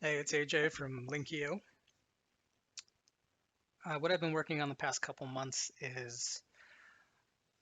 Hey, it's AJ from Linkio. What I've been working on the past couple months is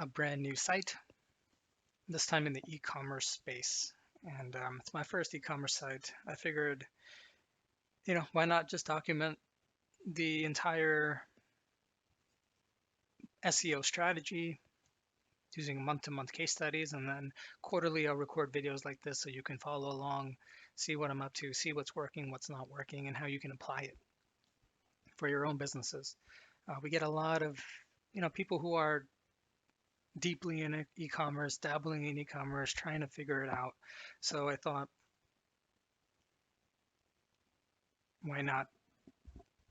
a brand new site, this time in the e-commerce space. And it's my first e-commerce site. I figured, why not just document the entire SEO strategy using month-to-month case studies, and then quarterly I'll record videos like this so you can follow along, see what I'm up to, see what's working, what's not working, and how you can apply it for your own businesses. We get a lot of, people who are deeply in e-commerce, dabbling in e-commerce, trying to figure it out. So I thought, why not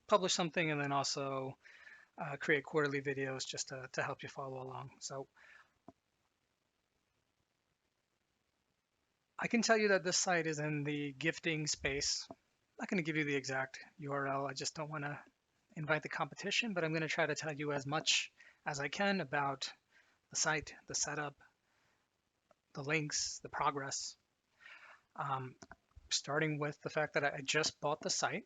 publish something and then also create quarterly videos just to help you follow along. So I can tell you that this site is in the gifting space. I'm not going to give you the exact URL. I just don't want to invite the competition, but I'm going to try to tell you as much as I can about the site, the setup, the links, the progress. Starting with the fact that I just bought the site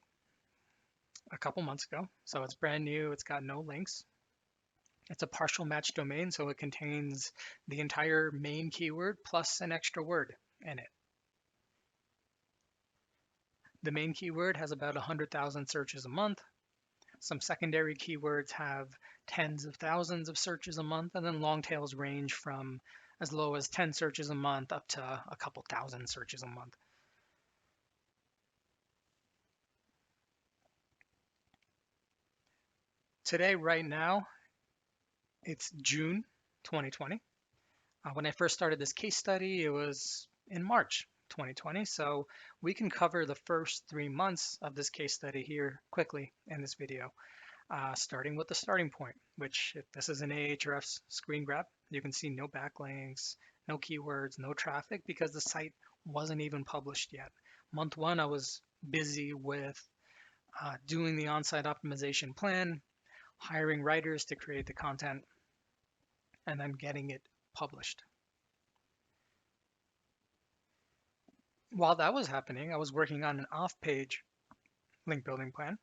a couple months ago. So it's brand new, it's got no links. It's a partial match domain, so it contains the entire main keyword plus an extra word in it. The main keyword has about 100,000 searches a month. Some secondary keywords have tens of thousands of searches a month, and then long tails range from as low as 10 searches a month up to a couple thousand searches a month. Today, right now, it's June 2020. When I first started this case study, it was in March 2020. So we can cover the first 3 months of this case study here quickly in this video, starting with the starting point, which if this is an Ahrefs screen grab, you can see no backlinks, no keywords, no traffic because the site wasn't even published yet. Month one, I was busy with doing the on-site optimization plan, hiring writers to create the content, and then getting it published. While that was happening, I was working on an off-page link building plan.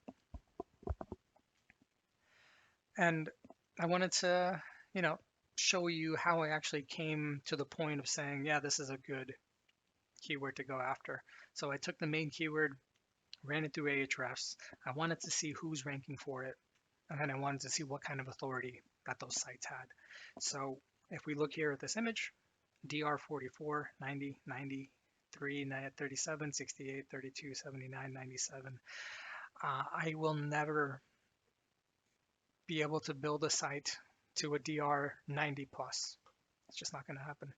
And I wanted to, show you how I actually came to the point of saying, yeah, this is a good keyword to go after. So I took the main keyword, ran it through Ahrefs. I wanted to see who's ranking for it. And then I wanted to see what kind of authority that those sites had. So if we look here at this image, DR 44, 90, 93, 37, 68, 32, 79, 97. I will never be able to build a site to a DR 90 plus. It's just not going to happen.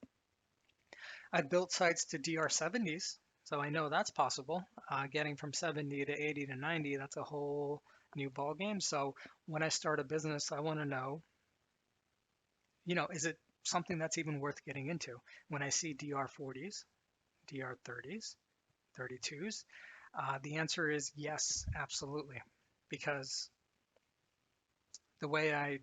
I've built sites to DR 70s, so I know that's possible. Getting from 70 to 80 to 90, that's a whole new ball game. So when I start a business, I want to know, is it something that's even worth getting into? When I see DR 40s, DR 30s, 32s, the answer is yes, absolutely, because the way I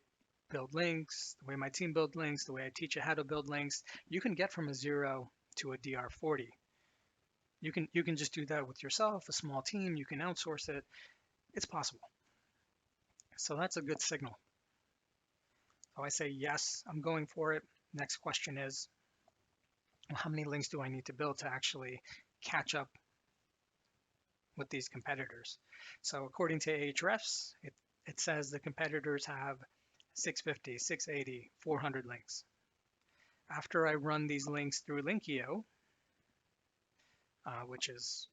build links, the way my team build links, the way I teach you how to build links, you can get from a 0 to a DR 40. You can just do that with yourself, a small team, you can outsource it. It's possible. So that's a good signal. So I say yes, I'm going for it. Next question is, well, how many links do I need to build to actually catch up with these competitors? So according to Ahrefs, it says the competitors have 650, 680, 400 links. After I run these links through Linkio, which is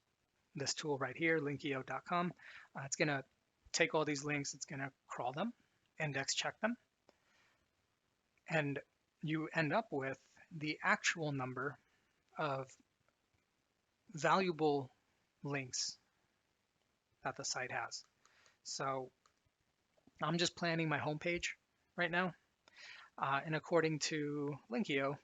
this tool right here, linkio.com, it's going to take all these links, it's going to crawl them, index check them, and you end up with the actual number of valuable links that the site has. So I'm just planning my homepage right now. And according to Linkio,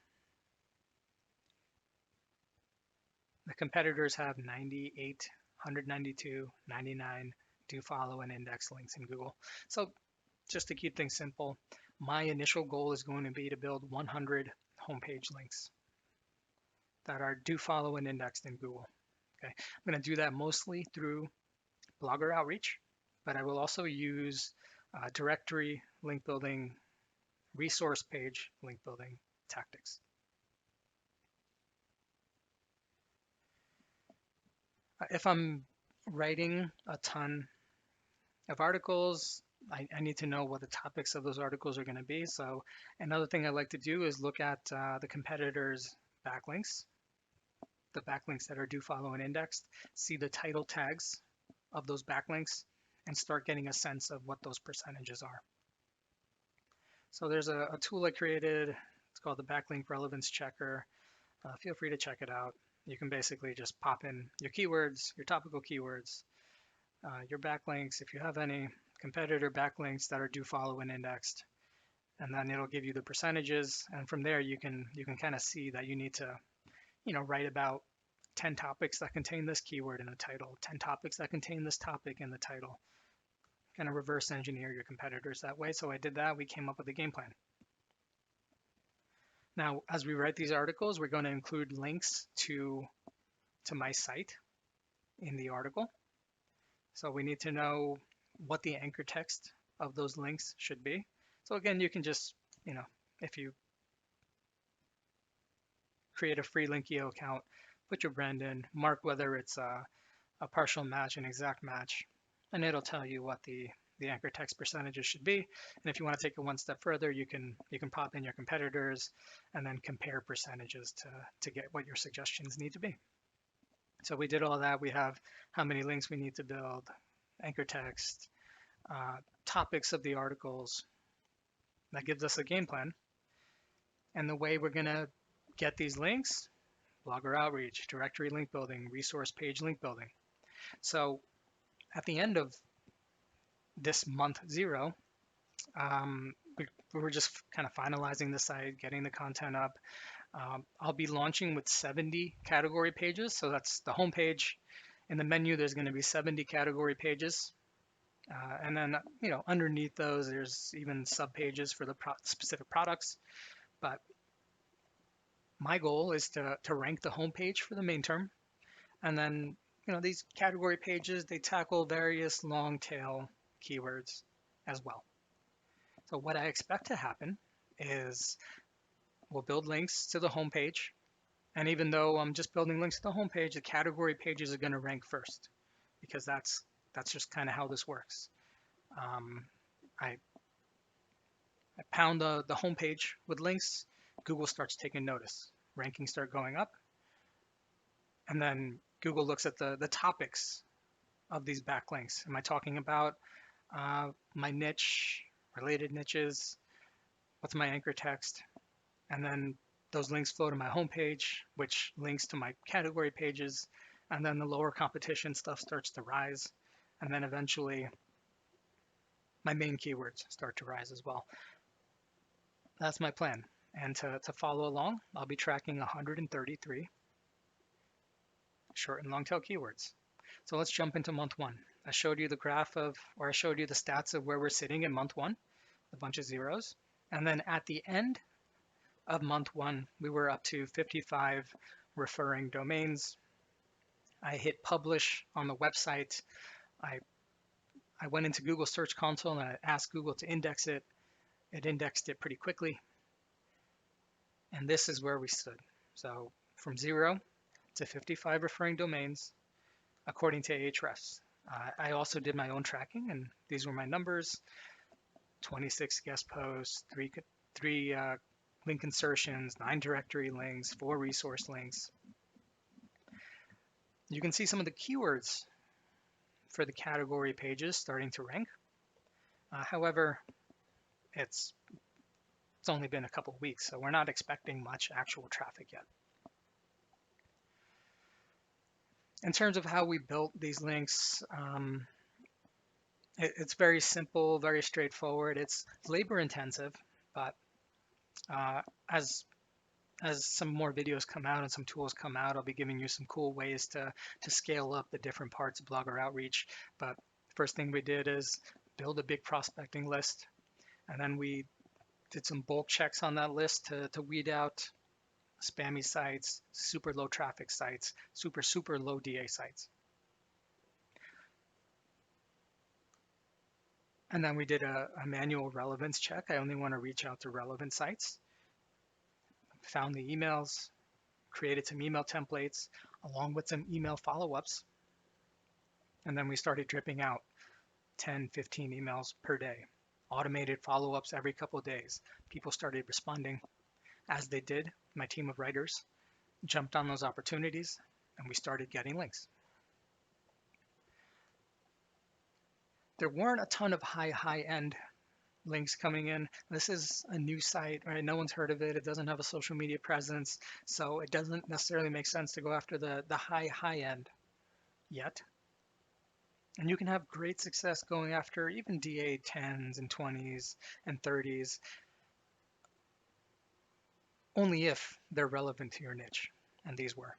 the competitors have 98, 192, 99 do follow and index links in Google. So just to keep things simple, my initial goal is going to be to build 100 homepage links that are do follow and indexed in Google. Okay, I'm going to do that mostly through blogger outreach, but I will also use directory link building, resource page link building tactics. If I'm writing a ton of articles, I need to know what the topics of those articles are going to be. So another thing I like to do is look at the competitors' backlinks, the backlinks that are do follow and indexed, see the title tags of those backlinks, and start getting a sense of what those percentages are. So there's a tool I created. It's called the Backlink Relevance Checker. Feel free to check it out. You can basically just pop in your keywords, your topical keywords, your backlinks, if you have any competitor backlinks that are do follow and indexed, and then it'll give you the percentages. And from there, you can kind of see that you need to, write about 10 topics that contain this keyword in the title, 10 topics that contain this topic in the title. Kind of reverse engineer your competitors that way. So I did that. We came up with a game plan. Now, as we write these articles, we're going to include links to my site in the article. So we need to know what the anchor text of those links should be. So again, you can just, if you create a free Linkio account, put your brand in, mark whether it's a partial match, an exact match, and it'll tell you what the anchor text percentages should be. And if you want to take it one step further, you can pop in your competitors and then compare percentages to get what your suggestions need to be. So we did all that. We have how many links we need to build, anchor text, topics of the articles. That gives us a game plan. And the way we're going to get these links, blogger outreach, directory link building, resource page link building. So at the end of this month 0, we were just kind of finalizing the site, getting the content up. I'll be launching with 70 category pages. So that's the home page. In the menu, there's going to be 70 category pages. And then, underneath those, there's even sub pages for the specific products. But my goal is to rank the home page for the main term. And then, these category pages, they tackle various long tail keywords as well. So what I expect to happen is we'll build links to the home page. And even though I'm just building links to the home page, the category pages are going to rank first, because that's just kind of how this works. I pound the home page with links, Google starts taking notice, rankings start going up, and then Google looks at the topics of these backlinks. Am I talking about my niche, related niches? What's my anchor text? And then those links flow to my homepage, which links to my category pages, and then the lower competition stuff starts to rise, and then eventually my main keywords start to rise as well. That's my plan. And to follow along, I'll be tracking 133 short and long tail keywords. So let's jump into month 1. I showed you the graph I showed you the stats of where we're sitting in month 1, a bunch of zeros. And then at the end of month 1, we were up to 55 referring domains. I hit publish on the website. I went into Google Search Console and I asked Google to index it. It indexed it pretty quickly. And this is where we stood. So from 0 to 55 referring domains, according to Ahrefs. I also did my own tracking, and these were my numbers: 26 guest posts, three link insertions, 9 directory links, 4 resource links. You can see some of the keywords for the category pages starting to rank. However, it's only been a couple weeks, so we're not expecting much actual traffic yet. In terms of how we built these links, it's very simple, very straightforward. It's labor intensive, but as some more videos come out and some tools come out, I'll be giving you some cool ways to scale up the different parts of blogger outreach. But first thing we did is build a big prospecting list, and then we did some bulk checks on that list to weed out spammy sites, super low traffic sites, super low DA sites. And then we did a manual relevance check. I only want to reach out to relevant sites. Found the emails, created some email templates along with some email follow-ups. And then we started dripping out 10, 15 emails per day, automated follow-ups every couple of days. People started responding. As they did, my team of writers jumped on those opportunities and we started getting links. There weren't a ton of high-end links coming in. This is a new site, right? No one's heard of it. It doesn't have a social media presence, so it doesn't necessarily make sense to go after the high end yet. And you can have great success going after even DA 10s and 20s and 30s, only if they're relevant to your niche, and these were.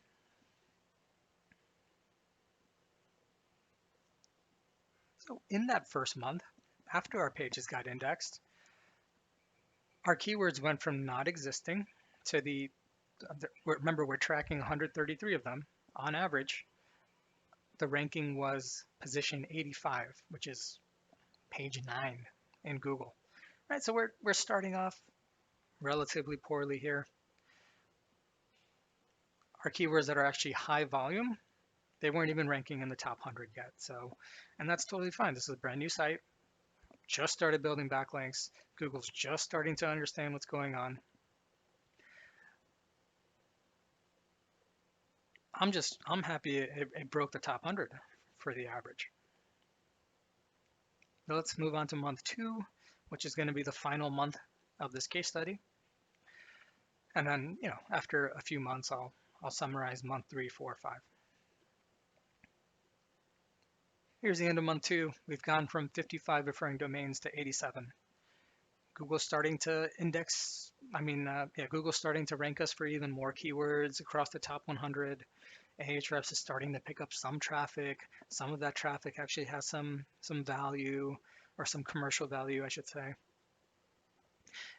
So in that first month, after our pages got indexed, our keywords went from not existing to remember, we're tracking 133 of them on average. The ranking was position 85, which is page 9 in Google. Right, so we're starting off relatively poorly here. Our keywords that are actually high volume, they weren't even ranking in the top 100 yet. So, and that's totally fine. This is a brand new site, just started building backlinks. Google's just starting to understand what's going on. I'm happy it broke the top 100 for the average. Now let's move on to month 2, which is going to be the final month of this case study. And then, after a few months, I'll summarize month 3, 4, 5. Here's the end of month 2. We've gone from 55 referring domains to 87. Google's starting to Google's starting to rank us for even more keywords across the top 100. Ahrefs is starting to pick up some traffic. Some of that traffic actually has some value, or some commercial value, I should say.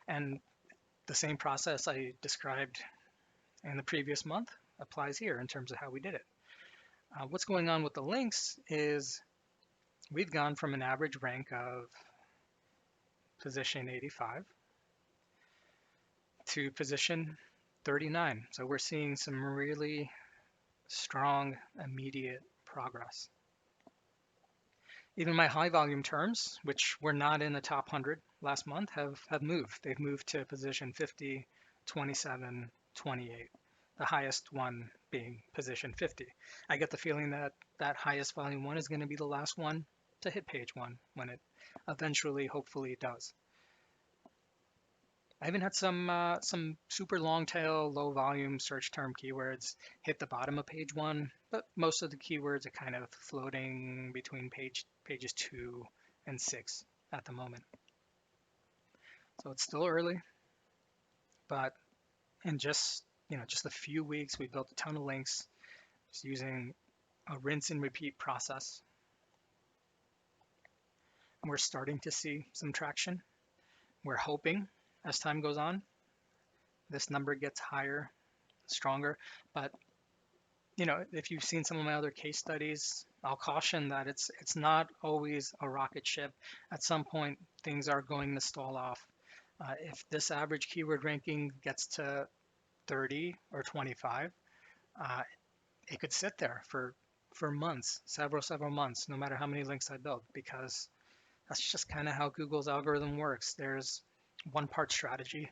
And the same process I described in the previous month applies here in terms of how we did it. What's going on with the links is we've gone from an average rank of position 85 to position 39. So we're seeing some really strong, immediate progress. Even my high volume terms, which were not in the top 100 last month, have moved. They've moved to position 50, 27, 28. The highest one being position 50. I get the feeling that that highest volume one is going to be the last one to hit page 1 when it eventually, hopefully, does. I even had some super long tail, low volume search term keywords hit the bottom of page 1, but most of the keywords are kind of floating between pages 2 and 6 at the moment. So it's still early, but in just a few weeks, we built a ton of links just using a rinse and repeat process. And we're starting to see some traction. We're hoping as time goes on, this number gets higher, stronger. But if you've seen some of my other case studies, I'll caution that it's not always a rocket ship. At some point, things are going to stall off. If this average keyword ranking gets to 30 or 25, it could sit there for months, several months, no matter how many links I build, because that's just kind of how Google's algorithm works. There's one part strategy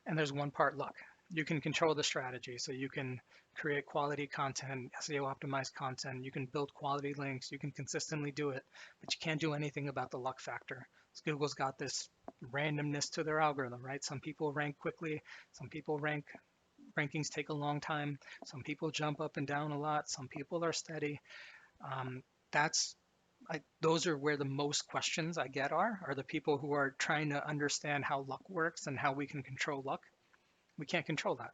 and there's one part luck. You can control the strategy, so you can create quality content, SEO optimized content, you can build quality links, you can consistently do it, but you can't do anything about the luck factor. So Google's got this randomness to their algorithm, right? Some people rank quickly, some people rankings take a long time, some people jump up and down a lot, some people are steady. Those are where the most questions I get are the people who are trying to understand how luck works and how we can control luck. We can't control that.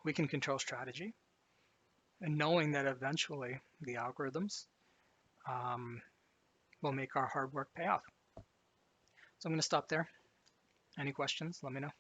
We can control strategy, and knowing that eventually the algorithms will make our hard work pay off. So I'm going to stop there. Any questions? Let me know.